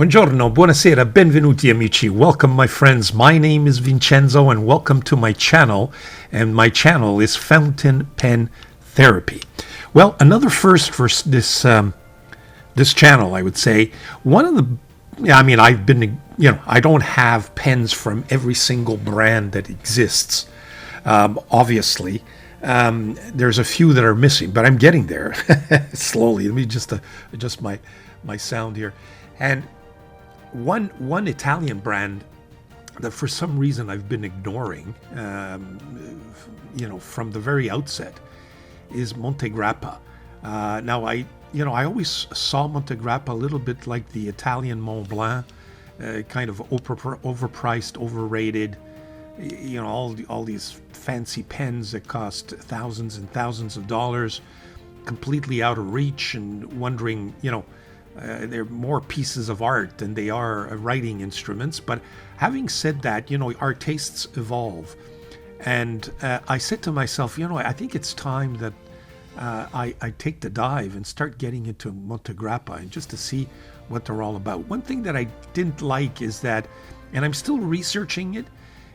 Buongiorno, buonasera, benvenuti amici. Welcome my friends. My name is Vincenzo and welcome to my channel. And my channel is Fountain Pen Therapy. Well, another first for this channel, I would say. One of the, I've been, I don't have pens from every single brand that exists. Obviously, there's a few that are missing, but I'm getting there slowly. Let me just adjust my sound here. And one Italian brand that for some reason I've been ignoring, from the very outset, is Montegrappa. Now I always saw Montegrappa a little bit like the Italian Mont Blanc, kind of overpriced, overrated. All these fancy pens that cost thousands and thousands of dollars, completely out of reach, and wondering, they're more pieces of art than they are writing instruments. But having said that, our tastes evolve. And I said to myself, I think it's time that I take the dive and start getting into Montegrappa and just to see what they're all about. One thing that I didn't like is that, and I'm still researching it,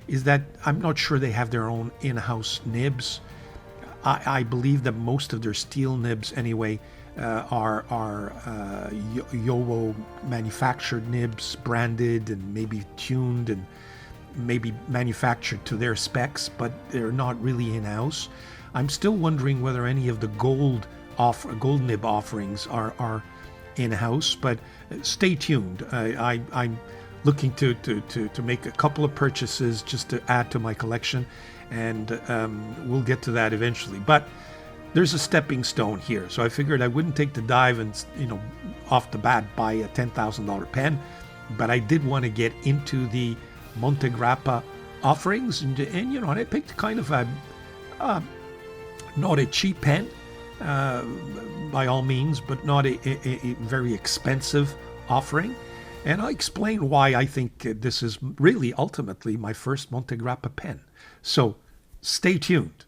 is that I'm not sure they have their own in-house nibs. I believe that most of their steel nibs anyway are Yowo manufactured nibs, branded and maybe tuned and maybe manufactured to their specs, but they're not really in-house. I'm still wondering whether any of the gold nib offerings are in-house, but stay tuned. I'm looking to make a couple of purchases just to add to my collection, and we'll get to that eventually. But there's a stepping stone here, so I figured I wouldn't take the dive and off the bat buy a $10,000 pen, but I did want to get into the Montegrappa offerings, and I picked kind of a not a cheap pen by all means, but not a very expensive offering. And I'll explain why I think this is really ultimately my first Montegrappa pen. So stay tuned.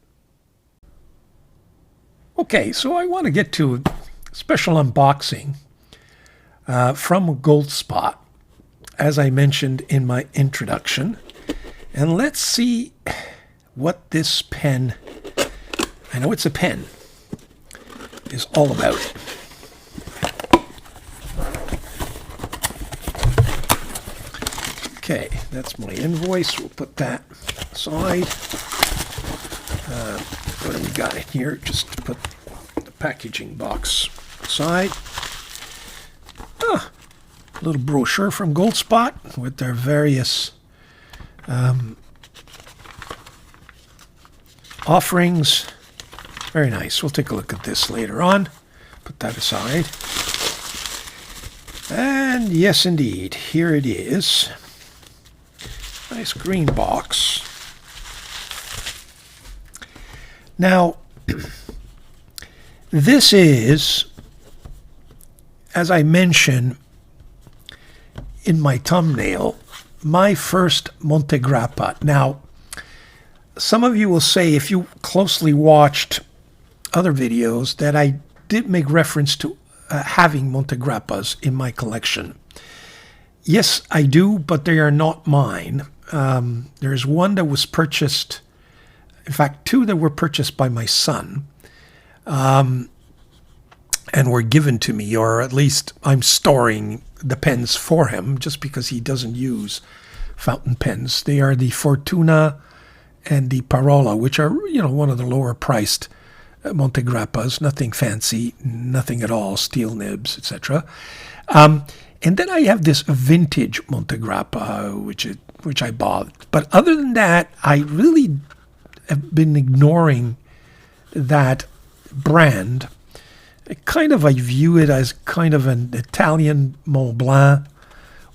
Okay, so I want to get to a special unboxing from Goldspot, as I mentioned in my introduction. And let's see what this pen, I know it's a pen, is all about. Okay, that's my invoice. We'll put that aside. What do we got in here? Just to put the packaging box aside. A little brochure from Goldspot with their various offerings. Very nice. We'll take a look at this later on. Put that aside. And yes, indeed, here it is. Nice green box. Now, this is, as I mentioned in my thumbnail, my first Montegrappa. Now, some of you will say, if you closely watched other videos, that I did make reference to having Montegrappas in my collection. Yes, I do, but they are not mine. There's one that was purchased, in fact, two that were purchased by my son, and were given to me, or at least I'm storing the pens for him just because he doesn't use fountain pens. They are the Fortuna and the Parola, which are, one of the lower priced Montegrappas, nothing fancy, nothing at all, steel nibs, etc. And then I have this vintage Montegrappa, which I bought. But other than that, I really have been ignoring that brand. I view it as kind of an Italian Mont Blanc,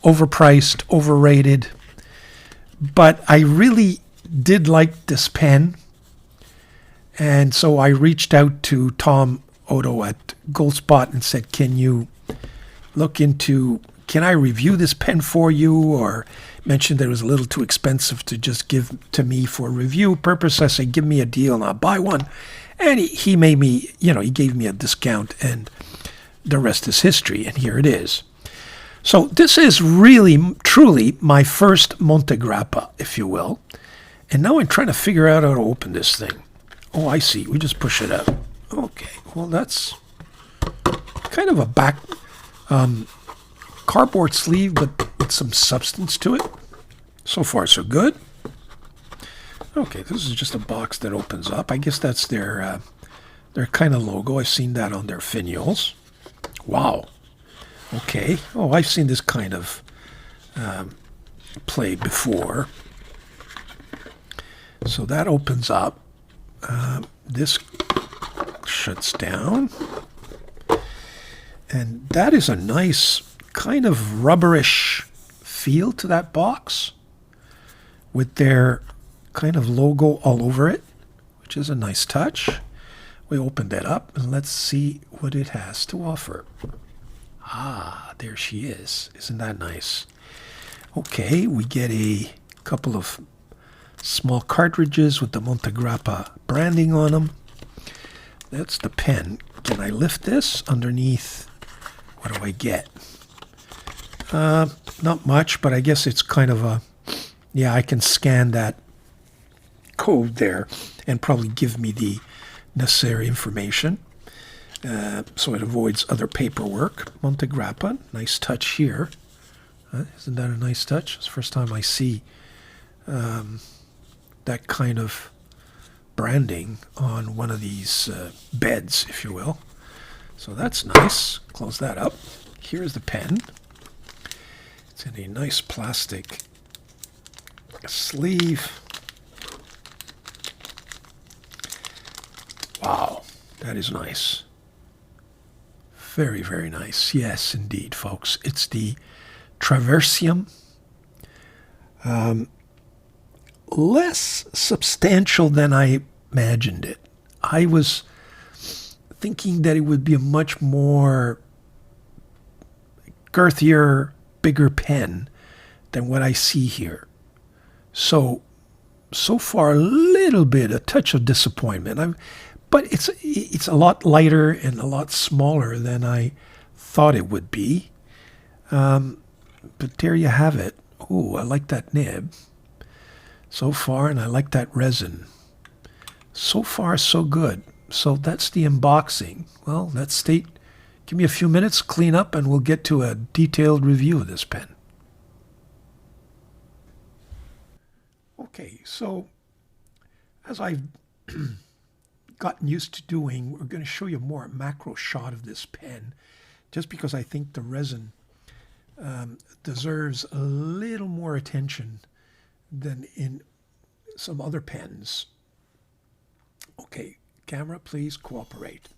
overpriced, overrated. But I really did like this pen. And so I reached out to Tom Otto at Goldspot and said, can I review this pen for you? Or mentioned that it was a little too expensive to just give to me for review purpose. I said, give me a deal and I'll buy one. And he made me, he gave me a discount, and the rest is history. And here it is. So this is really, truly my first Montegrappa, if you will. And now I'm trying to figure out how to open this thing. Oh, I see. We just push it up. Okay. Well, that's kind of a back cardboard sleeve, but with some substance to it. So far, so good. Okay, this is just a box that opens up. I guess that's their kind of logo. I've seen that on their finials. Wow. Okay. Oh, I've seen this kind of play before. So that opens up. This shuts down. And that is a nice kind of rubberish feel to that box with their kind of logo all over it, which is a nice touch. We open that up and let's see what it has to offer. Ah, there she is. Isn't that nice? Okay, we get a couple of small cartridges with the Montegrappa branding on them. That's the pen. Can I lift this underneath? What do I get? Not much, but I guess it's kind of a, yeah, I can scan that code there and probably give me the necessary information. So it avoids other paperwork. Montegrappa, nice touch here. Isn't that a nice touch? It's the first time I see that kind of branding on one of these beds, if you will. So that's nice. Close that up. Here's the pen. It's in a nice plastic sleeve. Wow, that is nice. Very, very nice. Yes, indeed, folks. It's the TARVISIUM. Less substantial than I imagined it. I was thinking that it would be a much more girthier, bigger pen than what I see here. So far, a touch of disappointment. But it's a lot lighter and a lot smaller than I thought it would be. But there you have it. Oh, I like that nib so far, and I like that resin. So far, so good. So that's the unboxing. Well, give me a few minutes, clean up, and we'll get to a detailed review of this pen. Okay, so as I've gotten used to doing, we're going to show you a more macro shot of this pen, just because I think the resin deserves a little more attention than in some other pens. Okay, camera, please cooperate.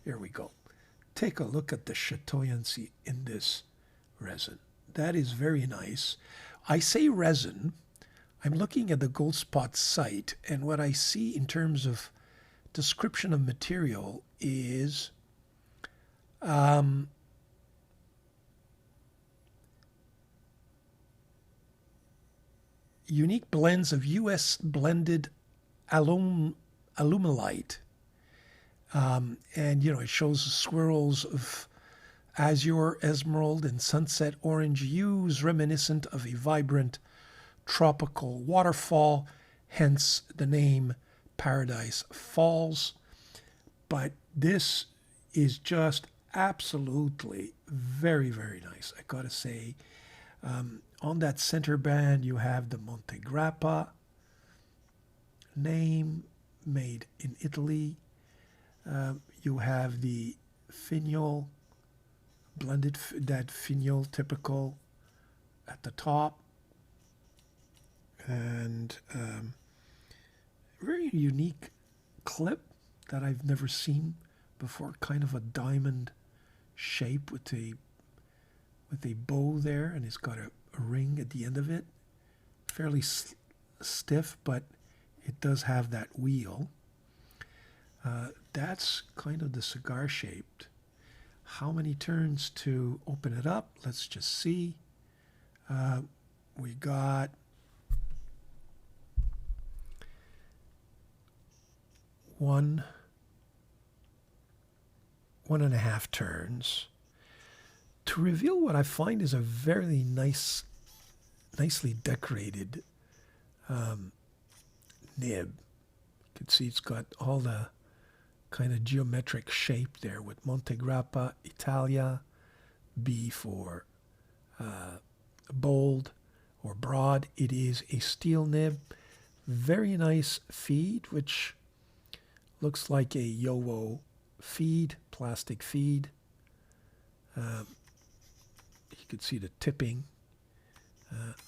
Here we go. Take a look at the chatoyancy in this resin. That is very nice. I say resin. I'm looking at the Goldspot site, and what I see in terms of description of material is unique blends of U.S. blended aluminite. And, it shows swirls of azure, emerald, and sunset orange hues reminiscent of a vibrant tropical waterfall, hence the name Paradise Falls. But this is just absolutely very, very nice. I gotta say, on that center band, you have the Montegrappa name, made in Italy. You have the finial, blended, that finial typical at the top. And very unique clip that I've never seen before, kind of a diamond shape with a bow there, and it's got a ring at the end of it. Fairly stiff, but it does have that wheel. That's kind of the cigar shaped. How many turns to open it up? Let's just see. We got one and a half turns to reveal what I find is a very nicely decorated nib. You can see it's got all the kind of geometric shape there with Montegrappa, Italia, B for bold or broad. It is a steel nib. Very nice feed, which looks like a Yowo feed, plastic feed. You can see the tipping.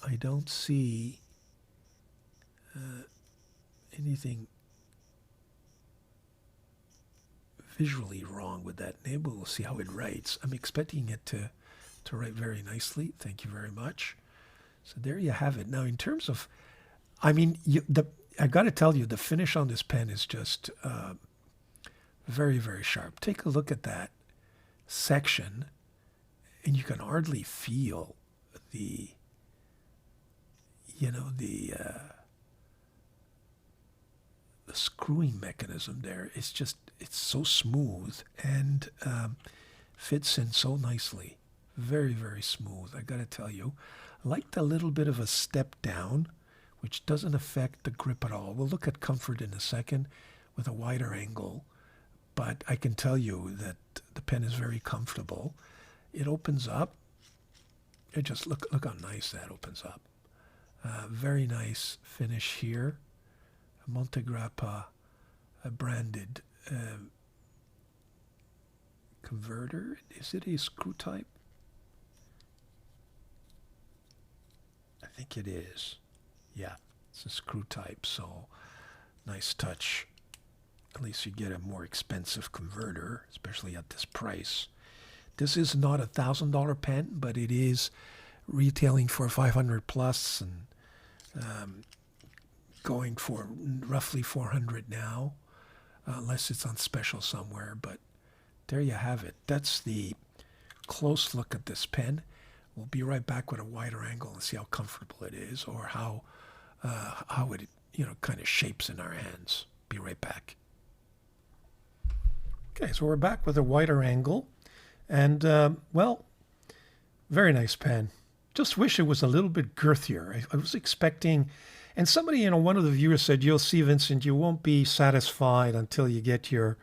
I don't see anything visually wrong with that nib. We'll see how it writes. I'm expecting it to write very nicely. Thank you very much. So there you have it. Now, in terms of, I mean, I got to tell you, the finish on this pen is just very, very sharp. Take a look at that section, and you can hardly feel the screwing mechanism there. It's so smooth and fits in so nicely. Very, very smooth, I gotta tell you. I like the little bit of a step down, which doesn't affect the grip at all. We'll look at comfort in a second with a wider angle, but I can tell you that the pen is very comfortable. It opens up. It just look how nice that opens up. Very nice finish here. Montegrappa branded converter. Is it a screw type? I think it is. Yeah, it's a screw type, so nice touch. At least you get a more expensive converter, especially at this price. This is not a $1,000 pen, but it is retailing for 500 plus and going for roughly 400 now, unless it's on special somewhere. But there you have it. That's the close look at this pen. We'll be right back with a wider angle and see how comfortable it is, or how it kind of shapes in our hands. Be right back. Okay, so we're back with a wider angle, and well, very nice pen. Just wish it was a little bit girthier. I was expecting, and somebody, one of the viewers said, "You'll see, Vincent, you won't be satisfied until you get your,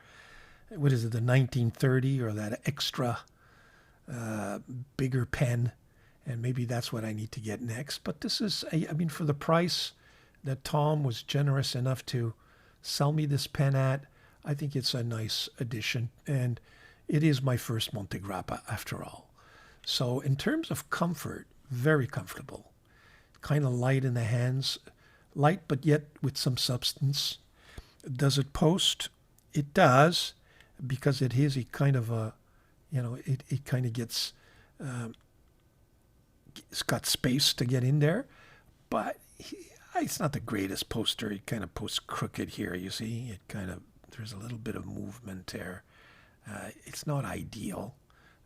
what is it, the 1930 or that extra bigger pen, and maybe that's what I need to get next." But this is, I mean, for the price that Tom was generous enough to sell me this pen at, I think it's a nice addition, and it is my first Montegrappa after all. So in terms of comfort, very comfortable. Kind of light in the hands, light but yet with some substance. Does it post? It does, because it is a kind of a, it kind of gets, it's got space to get in there, but it's not the greatest poster. It kind of posts crooked here, you see. It kind of, there's a little bit of movement there. It's not ideal,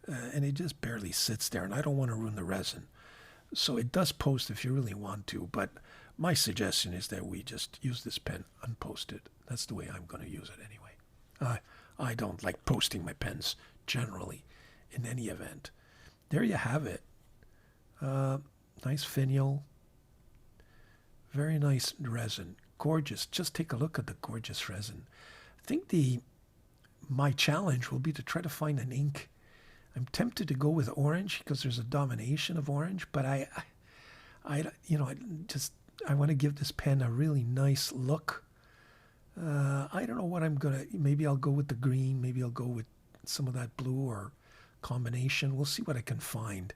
and it just barely sits there, and I don't want to ruin the resin. So it does post if you really want to, but my suggestion is that we just use this pen unposted. That's the way I'm going to use it anyway. I don't like posting my pens generally in any event. There you have it. Nice finial. Very nice resin. Gorgeous. Just take a look at the gorgeous resin. I think my challenge will be to try to find an ink. I'm tempted to go with orange because there's a domination of orange, but I want to give this pen a really nice look. I don't know what I'm gonna. Maybe I'll go with the green. Maybe I'll go with some of that blue or combination. We'll see what I can find.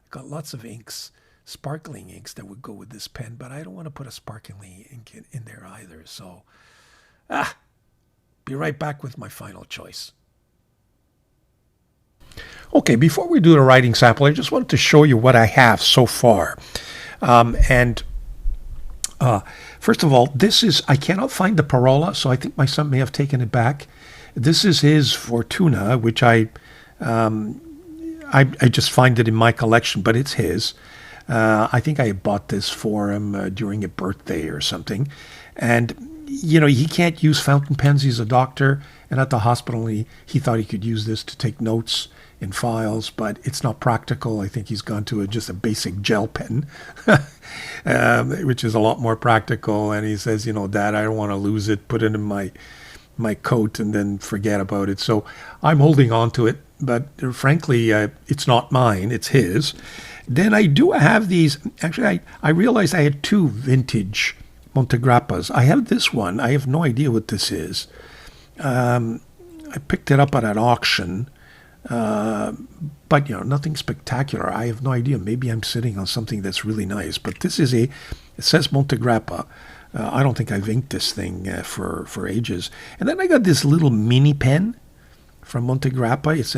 I've got lots of inks, sparkling inks that would go with this pen, but I don't want to put a sparkling ink in there either. So, be right back with my final choice. Okay, before we do the writing sample, I just wanted to show you what I have so far. First of all, this is, I cannot find the Parola, so I think my son may have taken it back. This is his Fortuna, which I just find it in my collection, but it's his. I think I bought this for him during a birthday or something. And he can't use fountain pens. He's a doctor, and at the hospital, he thought he could use this to take notes in files, but it's not practical. I think he's gone to just a basic gel pen, which is a lot more practical. And he says, Dad, I don't want to lose it. Put it in my coat and then forget about it. So I'm holding on to it, but frankly, it's not mine. It's his. Then I do have these. Actually, I realized I had two vintage Montegrappas. I have this one. I have no idea what this is. I picked it up at an auction, but nothing spectacular. I have no idea. Maybe I'm sitting on something that's really nice. But this is it says Montegrappa. I don't think I've inked this thing for ages. And then I got this little mini pen from Montegrappa. It's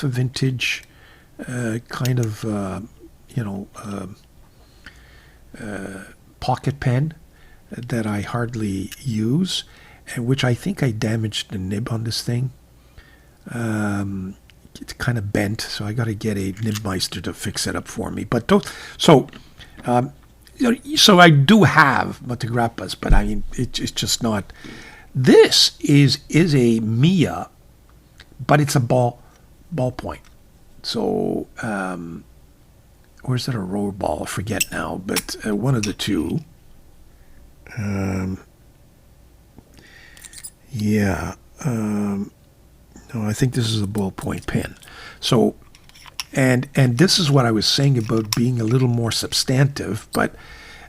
a vintage kind of pocket pen that I hardly use, and which I think I damaged the nib on this thing. It's kind of bent, so I got to get a nibmeister to fix it up for me. But so I do have Montegrappas, but I mean it's just not. This is a Mia, but it's a ballpoint. So or is that a roll ball? I forget now, but one of the two. No, I think this is a ballpoint pen. So, and this is what I was saying about being a little more substantive, but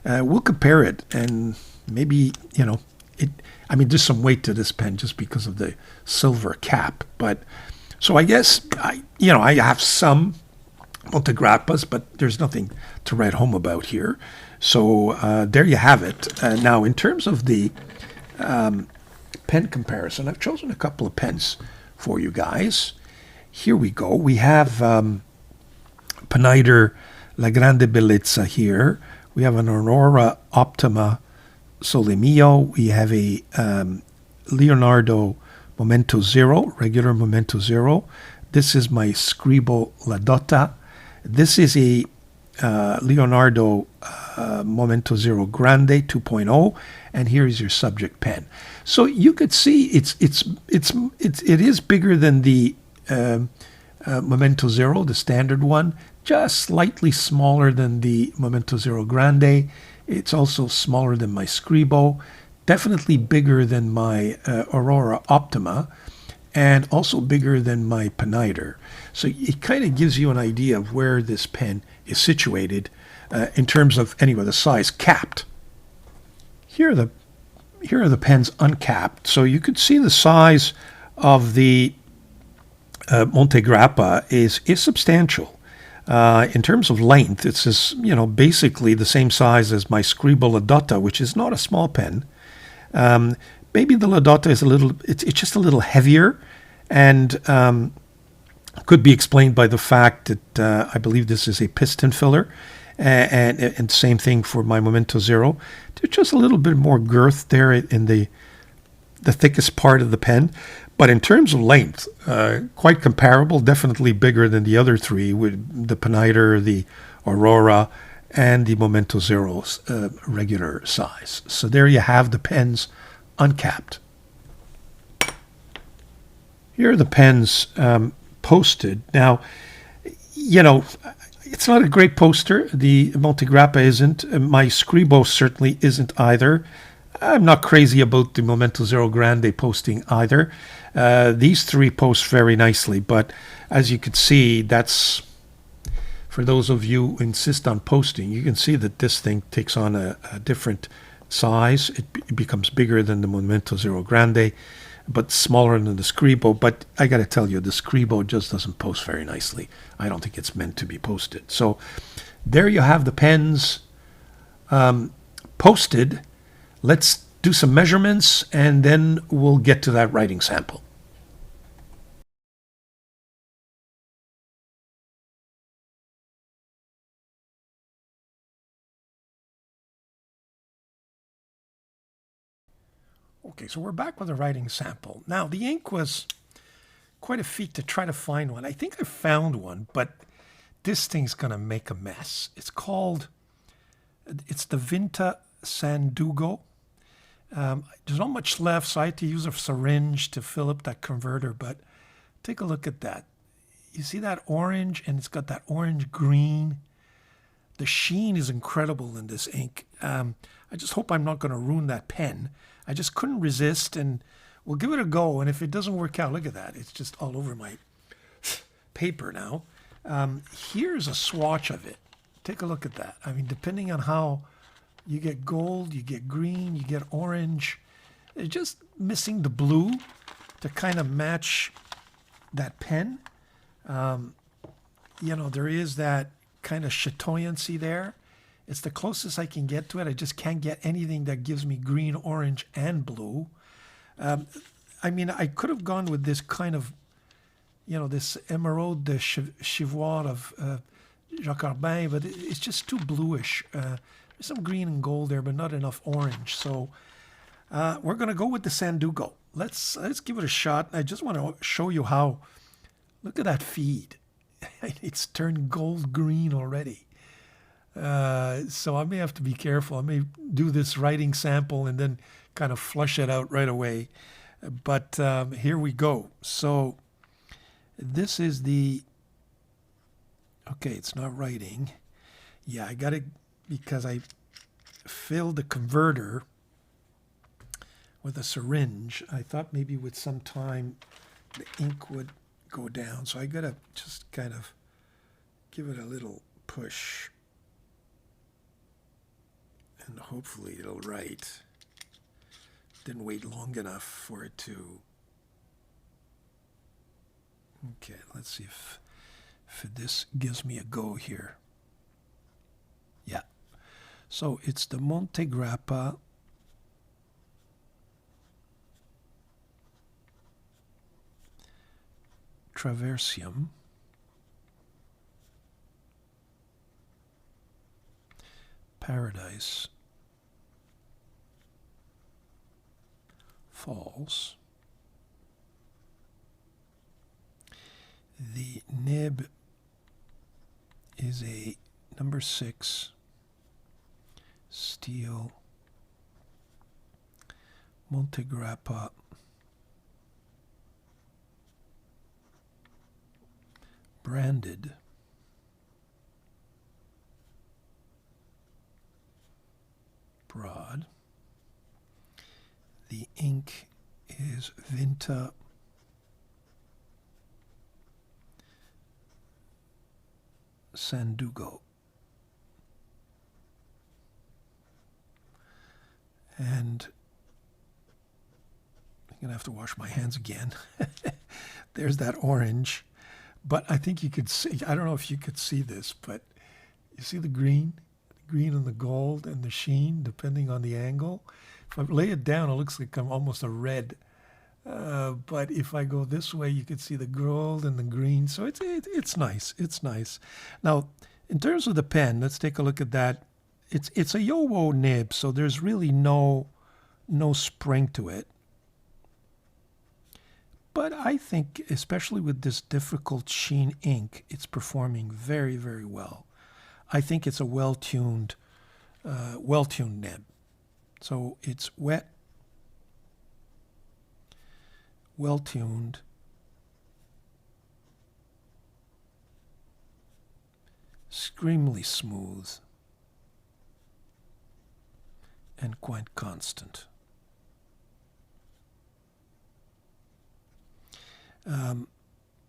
we'll compare it, and maybe, there's some weight to this pen just because of the silver cap, but, so I guess, I have some Montegrappas, but there's nothing to write home about here. So there you have it. Now, in terms of the pen comparison, I've chosen a couple of pens for you guys. Here we go. We have Pineider La Grande Bellezza here. We have an Aurora Optima Sole Mio. We have a Leonardo Momento Zero, regular Momento Zero. This is my Scribble La Dotta. This is a Leonardo Momento Zero Grande 2.0, and here is your subject pen. So you could see it is bigger than the Momento Zero, the standard one, just slightly smaller than the Momento Zero Grande. It's also smaller than my Scribble, definitely bigger than my Aurora Optima, and also bigger than my Pineider. So it kind of gives you an idea of where this pen is situated in terms of, anyway, the size capped. Here are the pens uncapped. So you could see the size of the Montegrappa is substantial. In terms of length, it's basically the same size as my Scribble La Dotta, which is not a small pen. Maybe the La Dotta is it's just a little heavier, and could be explained by the fact that I believe this is a piston filler, and same thing for my Momento Zero. There's just a little bit more girth there in the thickest part of the pen. But in terms of length, quite comparable, definitely bigger than the other three, with the Pineider, the Aurora, and the Momento Zero's regular size. So there you have the pens uncapped. Here are the pens posted. Now, it's not a great poster. The Montegrappa isn't. My Scribble certainly isn't either. I'm not crazy about the Momento Zero Grande posting either. These three post very nicely, but as you can see, that's, for those of you who insist on posting, you can see that this thing takes on a different size. It becomes bigger than the Momento Zero Grande, but smaller than the Scribble. But I got to tell you, the Scribble just doesn't post very nicely. I don't think it's meant to be posted. So there you have the pens posted. Let's do some measurements, and then we'll get to that writing sample. Okay, so we're back with a writing sample. Now, the ink was quite a feat to try to find one. I think I found one, but this thing's going to make a mess. It's the Vinta Sandugo. There's not much left, so I had to use a syringe to fill up that converter, but take a look at that. You see that orange, and it's got that orange green. The sheen is incredible in this ink. I just hope I'm not going to ruin that pen. I just couldn't resist, and we'll give it a go. And if it doesn't work out, look at that. It's just all over my paper now. Here's a swatch of it. Take a look at that. I mean, depending on how you get gold, you get green, you get orange. It's just missing the blue to kind of match that pen. You know, there is that kind of chatoyancy there. It's the closest I can get to it. I just can't get anything that gives me green, orange, and blue. I mean, I could have gone with this kind of, you know, this Emeraude de Chivoire of Jacques Arbin, but it's just too bluish. There's some green and gold there, but not enough orange. So we're going to go with the Sandugo. Let's give it a shot. I just want to show you how, look at that feed. It's turned gold green already. So I may have to be careful. I may do this writing sample and then kind of flush it out right away. But here we go. So this is the, okay, it's not writing. Yeah, I got it because I filled the converter with a syringe. I thought maybe with some time the ink would go down. So I got to just kind of give it a little push. And hopefully it'll write. Didn't wait long enough for it to. Okay, let's see if this gives me a go here. Yeah. So it's the Montegrappa TARVISIUM Paradise Falls. The nib is a number 6 steel Montegrappa branded broad. The ink is Vinta Sandugo. And I'm going to have to wash my hands again. There's that orange. But I think you could see, I don't know if you could see this, but you see the green and the gold and the sheen, depending on the angle. If I lay it down, it looks like I'm almost a red. But if I go this way, you could see the gold and the green. So it's nice. It's nice. Now, in terms of the pen, let's take a look at that. It's a Yowo nib, so there's really no spring to it. But I think, especially with this difficult sheen ink, it's performing very, very well. I think it's a well-tuned nib. So it's wet, well-tuned, extremely smooth, and quite constant.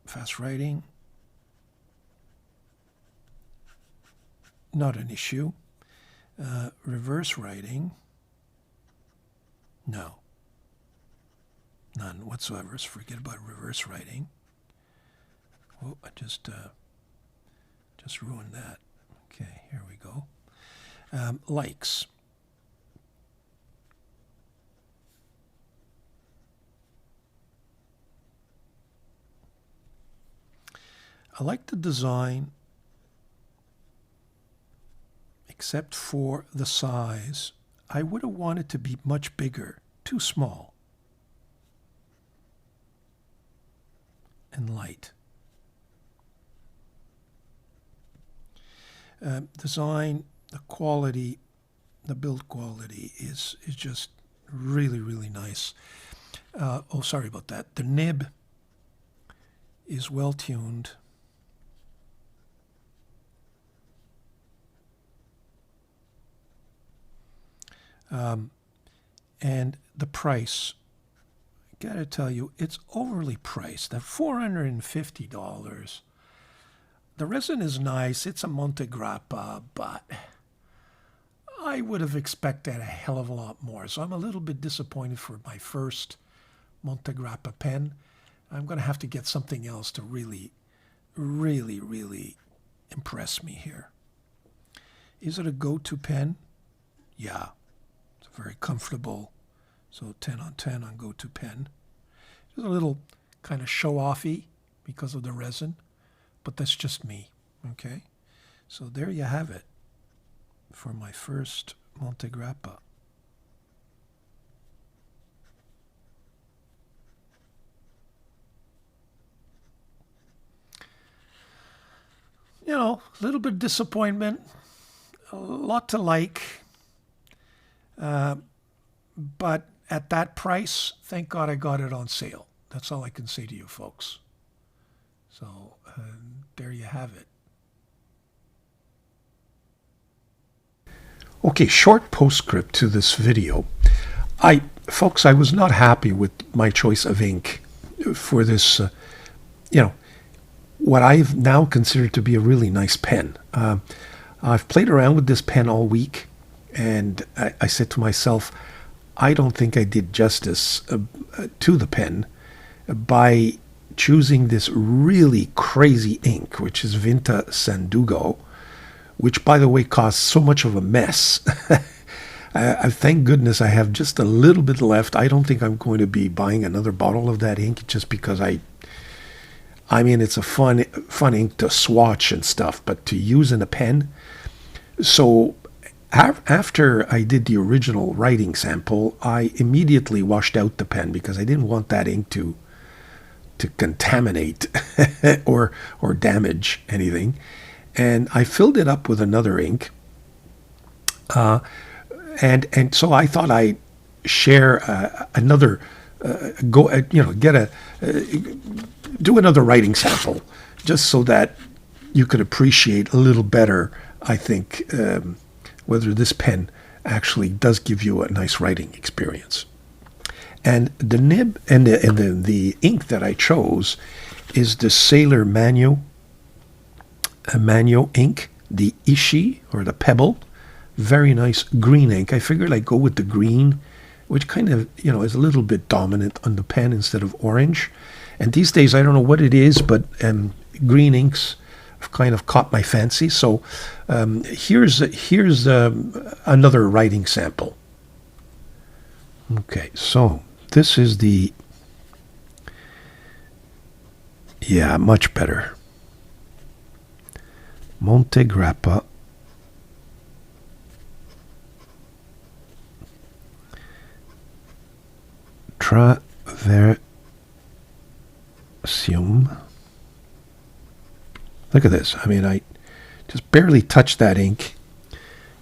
Fast writing, not an issue. Reverse writing, no. None whatsoever. Just forget about reverse writing. Oh, I just ruined that. Okay, here we go. Likes. I like the design, except for the size. I would have wanted to be much bigger, too small, and light. Design, the quality, the build quality is just Really, really nice. Oh, sorry about that. The nib is well tuned. And the price, I gotta tell you, it's overly priced at $450. The resin is nice. It's a Montegrappa, but I would have expected a hell of a lot more. So I'm a little bit disappointed for my first Montegrappa pen. I'm going to have to get something else to really, really, really impress me here. Is it a go-to pen? Yeah. It's very comfortable. So 10 on 10 on go-to pen. It's a little kind of show-offy because of the resin, but that's just me, okay? So there you have it for my first Montegrappa. You know, a little bit of disappointment, a lot to like, but at that price, thank God I got it on sale. That's all I can say to you folks. So there you have it. Okay, short postscript to this video. Folks, I was not happy with my choice of ink for this, what I've now considered to be a really nice pen. I've played around with this pen all week, and I said to myself, I don't think I did justice to the pen by choosing this really crazy ink, which is Vincenzo, which, by the way, caused so much of a mess. Thank goodness I have just a little bit left. I don't think I'm going to be buying another bottle of that ink just because I mean, it's a fun ink to swatch and stuff, but to use in a pen. So after I did the original writing sample, I immediately washed out the pen because I didn't want that ink to contaminate or damage anything. And I filled it up with another ink. And so I thought I'd share another, do another writing sample, just so that you could appreciate a little better, I think, whether this pen actually does give you a nice writing experience. And the nib and the ink that I chose is the Sailor Mano ink, the Ishi, or the Pebble. Very nice green ink. I figured I'd go with the green, which kind of, is a little bit dominant on the pen instead of orange. And these days, I don't know what it is, but green inks have kind of caught my fancy. So here's another writing sample. Okay, so this is the, much better. Montegrappa TARVISIUM. Look at this. I mean, I just barely touched that ink,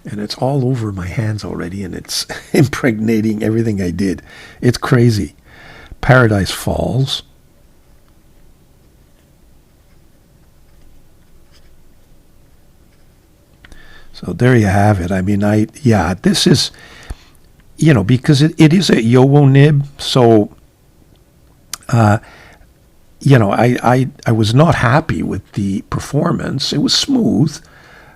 and it's all over my hands already, and it's impregnating everything I did. It's crazy. Paradise Falls. So there you have it. I mean, this is, because it is a Yowo nib, so, I was not happy with the performance. It was smooth,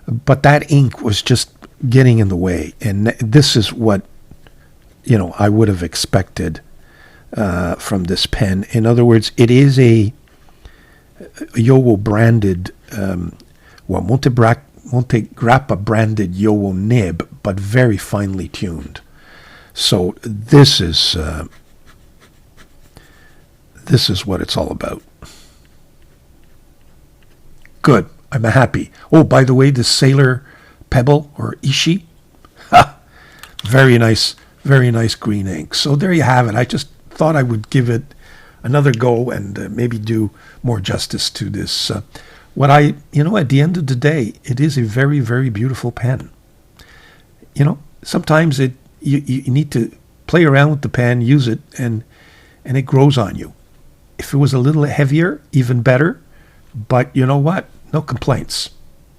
but that ink was just getting in the way. And this is what, I would have expected from this pen. In other words, it is a Yowo branded, Montegrappa branded Yowo nib, but very finely tuned. So this is what it's all about. Good. I'm happy. Oh, by the way, the Sailor Pebble or Ishi, very nice green ink. So there you have it. I just thought I would give it another go and maybe do more justice to this. At the end of the day, it is a very, very beautiful pen. Sometimes you need to play around with the pen, use it, and it grows on you. If it was a little heavier, even better. But you know what? No complaints.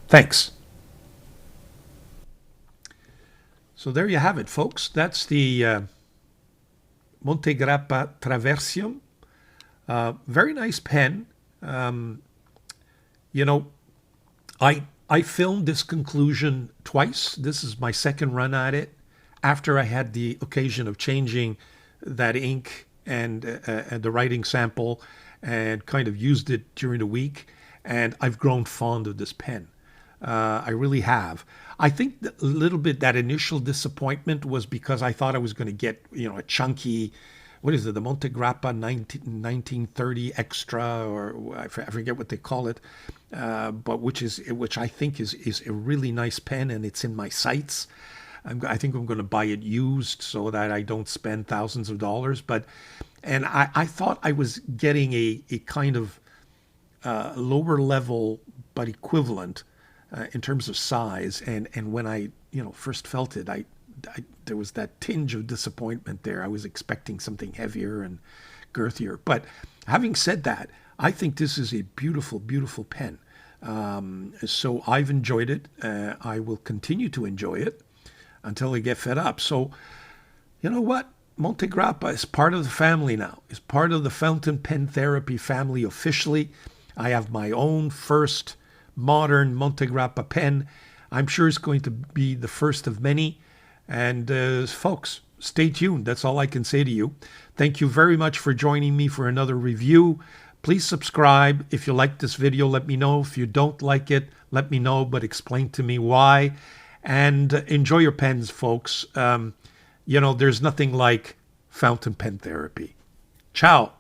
Thanks. So there you have it, folks. That's the Montegrappa TARVISIUM. Very nice pen. You know, I filmed this conclusion twice. This is my second run at it after I had the occasion of changing that ink and the writing sample and kind of used it during the week. And I've grown fond of this pen. I really have. I think a little bit that initial disappointment was because I thought I was going to get, a chunky, what is it, the Montegrappa 1930 Extra, or I forget what they call it, but which I think is a really nice pen, and it's in my sights. I think I'm going to buy it used so that I don't spend thousands of dollars. And I thought I was getting a kind of lower level but equivalent in terms of size. And when I first felt it, there was that tinge of disappointment there. I was expecting something heavier and girthier. But having said that, I think this is a beautiful, beautiful pen. So I've enjoyed it. I will continue to enjoy it until I get fed up. So you know what? Montegrappa is part of the family now. It's part of the fountain pen therapy family officially. I have my own first modern Montegrappa pen. I'm sure it's going to be the first of many. And folks, stay tuned. That's all I can say to you. Thank you very much for joining me for another review. Please subscribe. If you like this video, let me know. If you don't like it, let me know, but explain to me why. And enjoy your pens, folks. There's nothing like fountain pen therapy. Ciao.